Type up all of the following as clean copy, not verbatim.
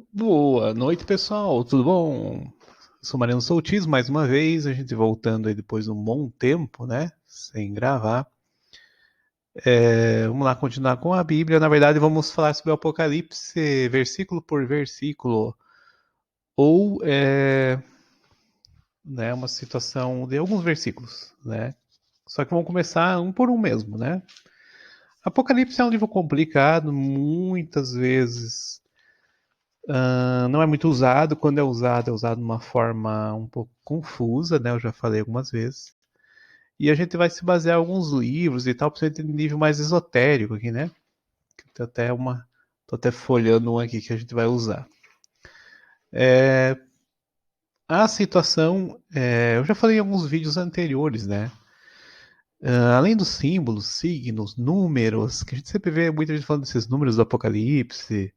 Boa noite, pessoal. Tudo bom? Sou Mariano Soutis, mais uma vez, a gente voltando aí depois de um bom tempo, né? Sem gravar. Vamos lá continuar com a Bíblia. Na verdade, vamos falar sobre o Apocalipse, versículo por versículo, ou né, uma situação de alguns versículos, né? Só que vamos começar um por um mesmo, né? Apocalipse é um livro complicado, muitas vezes não é muito usado. Quando é usado de uma forma um pouco confusa, né? Eu já falei algumas vezes. E a gente vai se basear em alguns livros e tal, para você ter um nível mais esotérico aqui, né? Tem até uma. Tô até folhando um aqui que a gente vai usar. A situação, eu já falei em alguns vídeos anteriores, né? Além dos símbolos, signos, números, que a gente sempre vê muita gente falando desses números do Apocalipse,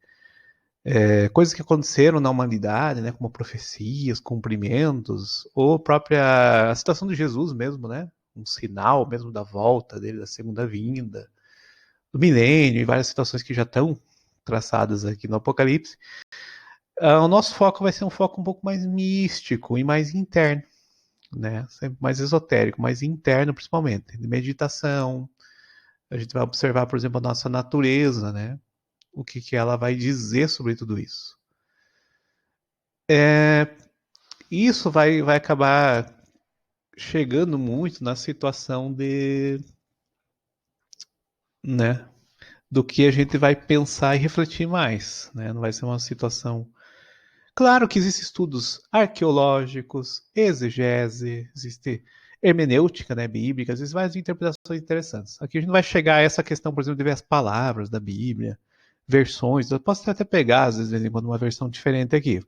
coisas que aconteceram na humanidade, né, como profecias, cumprimentos, ou própria a citação de Jesus mesmo, né, um sinal mesmo da volta dele, da segunda vinda, do milênio e várias situações que já estão traçadas aqui no Apocalipse. O nosso foco vai ser um foco um pouco mais místico e mais interno, né, sempre mais esotérico, mais interno principalmente, de meditação. A gente vai observar, por exemplo, a nossa natureza, né, o que ela vai dizer sobre tudo isso. Isso vai acabar chegando muito na situação de, né, do que a gente vai pensar e refletir mais, né? Não vai ser uma situação. Claro que existem estudos arqueológicos, exegese, existe hermenêutica, né, bíblica, existem várias interpretações interessantes. Aqui a gente não vai chegar a essa questão, por exemplo, de ver as palavras da Bíblia, versões. Eu posso até pegar, às vezes, de vez em quando, uma versão diferente aqui.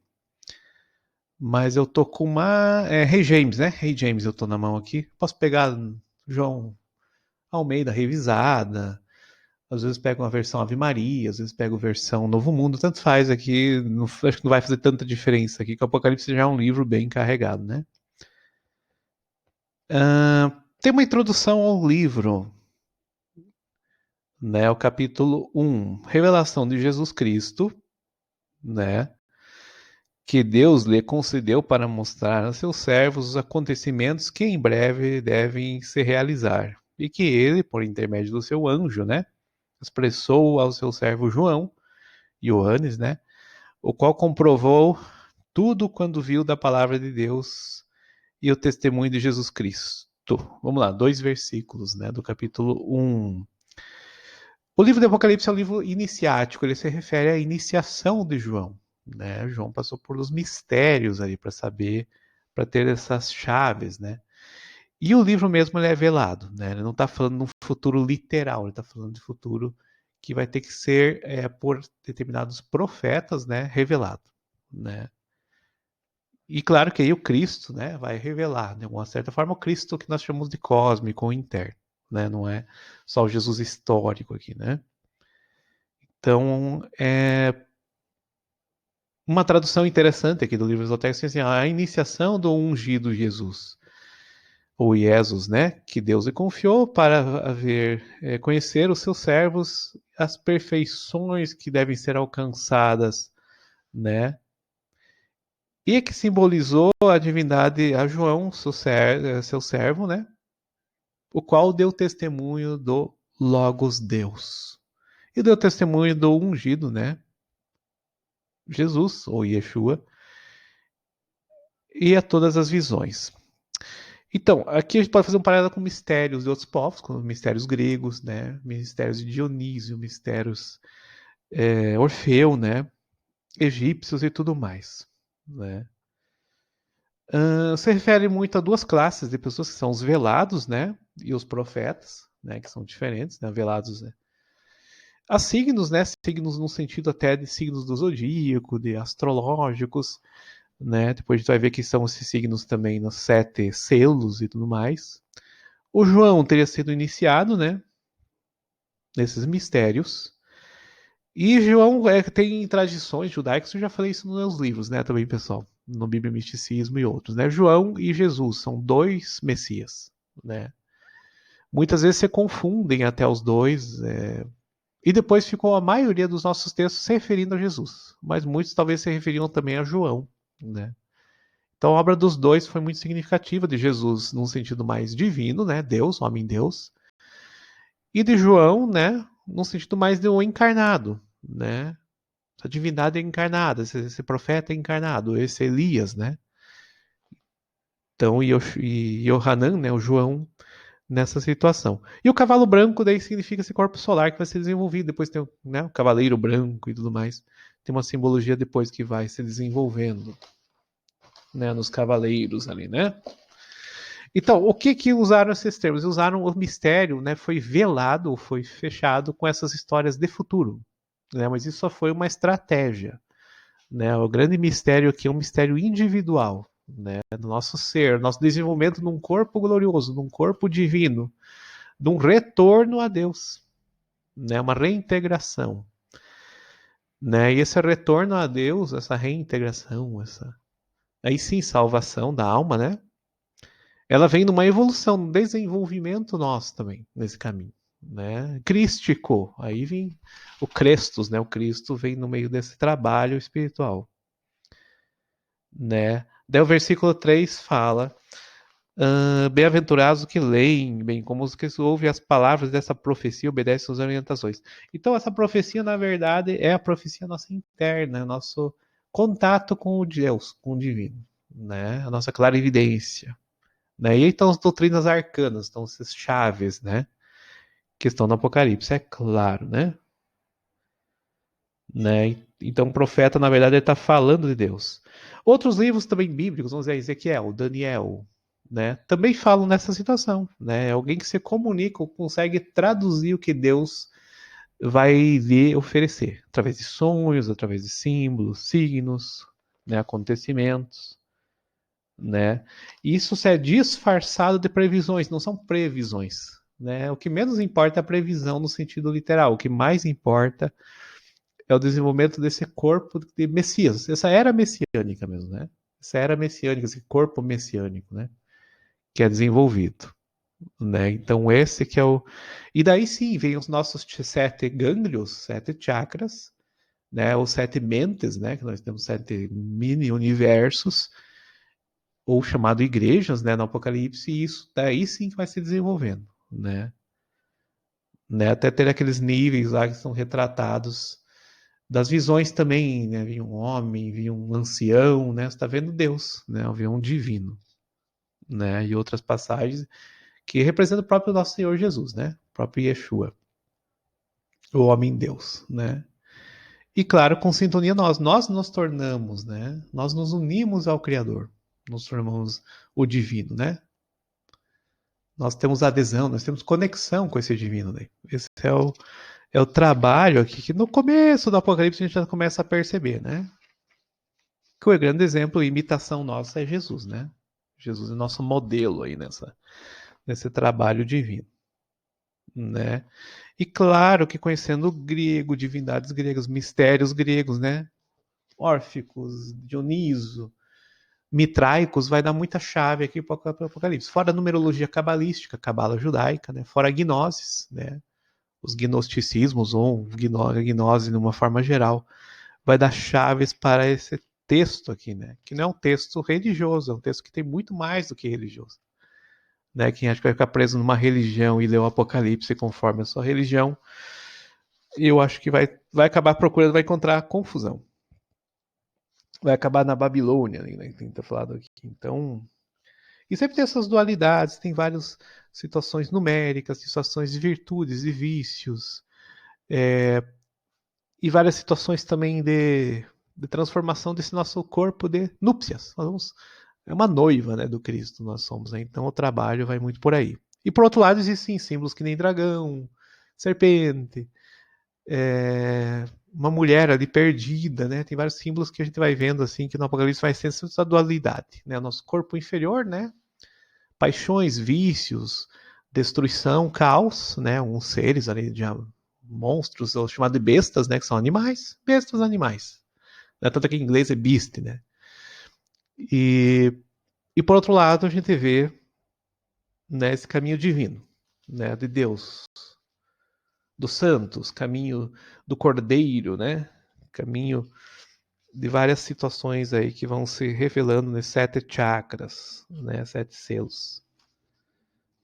Mas eu tô com uma. Rei James, né? Rei James eu tô na mão aqui. Posso pegar João Almeida revisada. Às vezes pego uma versão Ave Maria, às vezes pego a versão Novo Mundo, tanto faz aqui. Não, acho que não vai fazer tanta diferença aqui, que o Apocalipse já é um livro bem carregado, né? Tem uma introdução ao livro, né? O capítulo 1, Revelação de Jesus Cristo, né? Que Deus lhe concedeu para mostrar a seus servos os acontecimentos que em breve devem se realizar, e que ele, por intermédio do seu anjo, né, expressou ao seu servo João, Ioannes, né, o qual comprovou tudo quando viu da palavra de Deus e o testemunho de Jesus Cristo. Vamos lá, 2 versículos, né, do capítulo 1. O livro do Apocalipse é um livro iniciático, ele se refere à iniciação de João, né? João passou por os mistérios ali para saber, para ter essas chaves, né? E o livro mesmo ele é velado, né? Ele não está falando de um futuro literal, ele está falando de futuro que vai ter que ser por determinados profetas, né, revelado, né? E claro que aí o Cristo, né, vai revelar, de uma certa forma, o Cristo que nós chamamos de cósmico ou interno, né? Não é só o Jesus histórico aqui, né? Então, uma tradução interessante aqui do livro esotérico, assim, a iniciação do ungido Jesus, ou Jesus, né, que Deus lhe confiou para conhecer os seus servos, as perfeições que devem ser alcançadas, né, e que simbolizou a divindade a João, seu servo, né, o qual deu testemunho do Logos Deus, e deu testemunho do ungido, né, Jesus, ou Yeshua, e a todas as visões. Então, aqui a gente pode fazer um paralelo com mistérios de outros povos, como mistérios gregos, né? Mistérios de Dionísio, mistérios Orfeu, né? Egípcios e tudo mais, né? Se refere muito a duas classes de pessoas, que são os velados, né? E os profetas, né? Que são diferentes, né? Velados, né? Há signos, né? Signos no sentido até de signos do zodíaco, de astrológicos, né? Depois a gente vai ver que são esses signos também nos 7 selos e tudo mais. O João teria sido iniciado, né, nesses mistérios. E João tem tradições judaicas, eu já falei isso nos meus livros, né, também, pessoal, no Bíblia Misticismo e outros, né? João e Jesus são dois Messias, né? Muitas vezes se confundem até os dois, E depois ficou a maioria dos nossos textos se referindo a Jesus, mas muitos talvez se referiam também a João, né? Então a obra dos dois foi muito significativa, de Jesus num sentido mais divino, né? Deus, homem-Deus, e de João, né? Num sentido mais do encarnado, né? A divindade é encarnada, esse profeta é encarnado, esse Elias, né? Então, e Yohanan, né? O João, nessa situação. E o cavalo branco daí significa esse corpo solar que vai ser desenvolvido, depois tem né, o cavaleiro branco e tudo mais. Tem uma simbologia depois que vai se desenvolvendo, né, nos cavaleiros ali, né? Então, o que que usaram esses termos? Usaram o mistério, né? Foi velado, foi fechado com essas histórias de futuro, né? Mas isso só foi uma estratégia, né? O grande mistério aqui é um mistério individual, né? Do nosso ser, nosso desenvolvimento num corpo glorioso, num corpo divino, de um retorno a Deus, né? Uma reintegração, né? E esse retorno a Deus, essa reintegração, essa aí sim salvação da alma, né? Ela vem numa evolução, um desenvolvimento nosso também nesse caminho, né? Crístico, aí vem o Crestos, né? O Cristo vem no meio desse trabalho espiritual, né? Daí o versículo 3 fala: bem-aventurados que leem, bem como os que ouvem as palavras dessa profecia, obedecem às orientações. Então, essa profecia, na verdade, é a profecia nossa interna, nosso contato com o Deus, com o divino, né? A nossa clarividência. Né? E aí estão as doutrinas arcanas, estão essas chaves, né? Que estão no Apocalipse, é claro, né? Né? Então o profeta, na verdade, ele está falando de Deus. Outros livros também bíblicos, vamos dizer, Ezequiel, Daniel, né? Também falam nessa situação, né? Alguém que se comunica, consegue traduzir o que Deus vai lhe oferecer, através de sonhos, através de símbolos, signos, né? Acontecimentos, né? Isso é disfarçado de previsões, não são previsões, né? O que menos importa é a previsão no sentido literal, o que mais importa é o desenvolvimento desse corpo de Messias, essa era messiânica mesmo, né? Essa era messiânica, esse corpo messiânico, né? Que é desenvolvido, né? Então esse que é o... E daí sim, vem os nossos 7 gânglios, 7 chakras, né? Os 7 mentes, né? Que nós temos 7 mini-universos, ou chamado igrejas, né? No Apocalipse, e isso daí sim que vai se desenvolvendo, né? Até ter aqueles níveis lá que são retratados das visões também, né? Vinha um homem, vinha um ancião, né? Você está vendo Deus, né? Havia um divino, né? E outras passagens que representam o próprio nosso Senhor Jesus, né? O próprio Yeshua, o homem Deus, né? E claro, com sintonia nós nos tornamos, né? Nós nos unimos ao Criador, nos tornamos o divino, né? Nós temos adesão, nós temos conexão com esse divino daí. Esse é o trabalho aqui que no começo do Apocalipse a gente já começa a perceber, né? Que o grande exemplo, imitação nossa é Jesus, né? Jesus é nosso modelo aí nesse trabalho divino, né? E claro que conhecendo o grego, divindades gregas, mistérios gregos, né? Órficos, Dioniso, mitraicos, vai dar muita chave aqui para o Apocalipse. Fora a numerologia cabalística, cabala judaica, né? Fora a gnoses, né? Os gnosticismos, ou gnose de uma forma geral, vai dar chaves para esse texto aqui, né? Que não é um texto religioso, é um texto que tem muito mais do que religioso. Né? Quem acha que vai ficar preso numa religião e ler o Apocalipse conforme a sua religião, eu acho que vai acabar procurando, vai encontrar confusão. Vai acabar na Babilônia, né? Que tem falado aqui. Então, e sempre tem essas dualidades, tem várias situações numéricas, situações de virtudes e vícios, e várias situações também de transformação desse nosso corpo de núpcias. É uma noiva, né, do Cristo, nós somos. Né? Então o trabalho vai muito por aí. E por outro lado, existem símbolos que nem dragão, serpente, uma mulher ali perdida, né? Tem vários símbolos que a gente vai vendo assim, que no Apocalipse vai ser essa dualidade. Né? O nosso corpo inferior, né? Paixões, vícios, destruição, caos, né? Uns seres ali de monstros, ou chamados de bestas, né? Que são animais, bestas animais. Né? Tanto que em inglês é beast, né? E por outro lado, a gente vê, né, esse caminho divino, né? De Deus. dos santos, caminho do Cordeiro, né? Caminho de várias situações aí que vão se revelando nesses 7 chakras, né? 7 selos.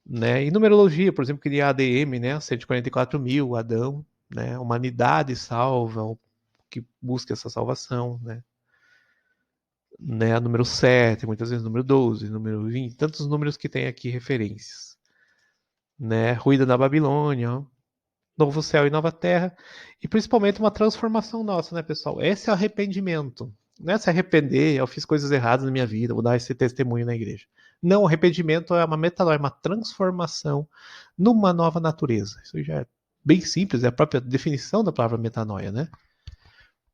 Né? E numerologia, por exemplo, queria ADM, né? 144 mil, Adão, né? Humanidade salva, o que busca essa salvação, né? Número 7, muitas vezes número 12, número 20, tantos números que tem aqui referências, né? Ruída da Babilônia, novo céu e nova terra, e principalmente uma transformação nossa, né, pessoal? Esse é o arrependimento. Não é se arrepender, eu fiz coisas erradas na minha vida, vou dar esse testemunho na igreja. Não, o arrependimento é uma metanoia, uma transformação numa nova natureza. Isso já é bem simples, é a própria definição da palavra metanoia, né?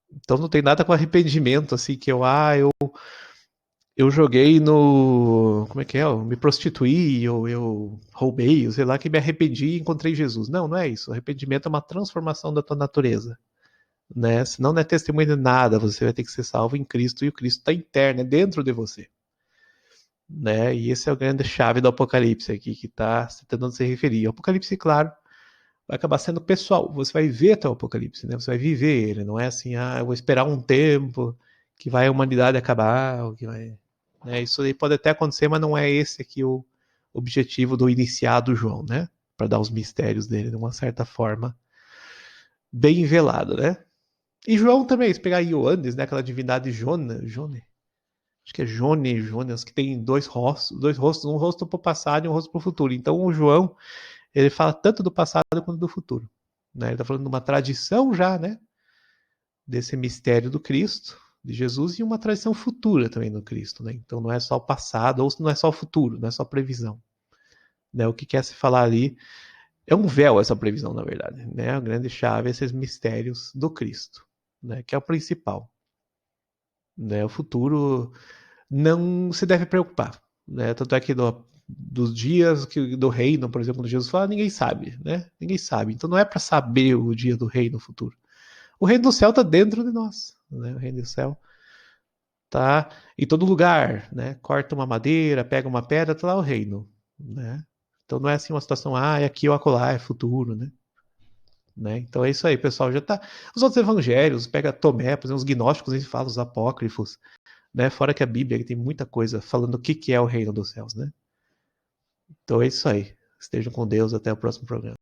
Então não tem nada com arrependimento, assim, que eu joguei no. Como é que é? Eu me prostituí, ou eu roubei, ou sei lá, que me arrependi e encontrei Jesus. Não, não é isso. Arrependimento é uma transformação da tua natureza. Né? Senão não é testemunho de nada, você vai ter que ser salvo em Cristo e o Cristo está interno, é dentro de você. Né? E esse é o grande chave do Apocalipse aqui, que está tentando se referir. O Apocalipse, claro, vai acabar sendo pessoal. Você vai ver até o Apocalipse, né? Você vai viver ele. Não é assim, eu vou esperar um tempo que vai a humanidade acabar, ou que vai. Né? Isso aí pode até acontecer, mas não é esse aqui o objetivo do iniciado João, né? Para dar os mistérios dele de uma certa forma bem velada, né? E João também, se pegar Ioannes, né? Aquela divindade Jone, acho que é Jonas, que tem dois rostos, um rosto para o passado e um rosto para o futuro. Então o João, ele fala tanto do passado quanto do futuro. Né? Ele está falando de uma tradição já, né? Desse mistério do Cristo, de Jesus, e uma tradição futura também do Cristo. Né? Então não é só o passado, ou não é só o futuro, não é só previsão. Né? O que quer se falar ali é um véu essa previsão, na verdade. Né? A grande chave é esses mistérios do Cristo, né? Que é o principal. Né? O futuro não se deve preocupar. Né? Tanto é que dos dias do reino, por exemplo, quando Jesus fala, ninguém sabe. Né? Ninguém sabe. Então não é para saber o dia do reino futuro. O reino do céu está dentro de nós. Né? O reino do céu está em todo lugar. Né? Corta uma madeira, pega uma pedra, está lá o reino. Né? Então não é assim uma situação, é aqui ou acolá, é futuro. Né? Então é isso aí, pessoal. Já tá. Os outros evangelhos, pega Tomé, por exemplo, os gnósticos, eles falam, os apócrifos. Né? Fora que a Bíblia tem muita coisa falando o que é o reino dos céus, né? Então é isso aí. Estejam com Deus, até o próximo programa.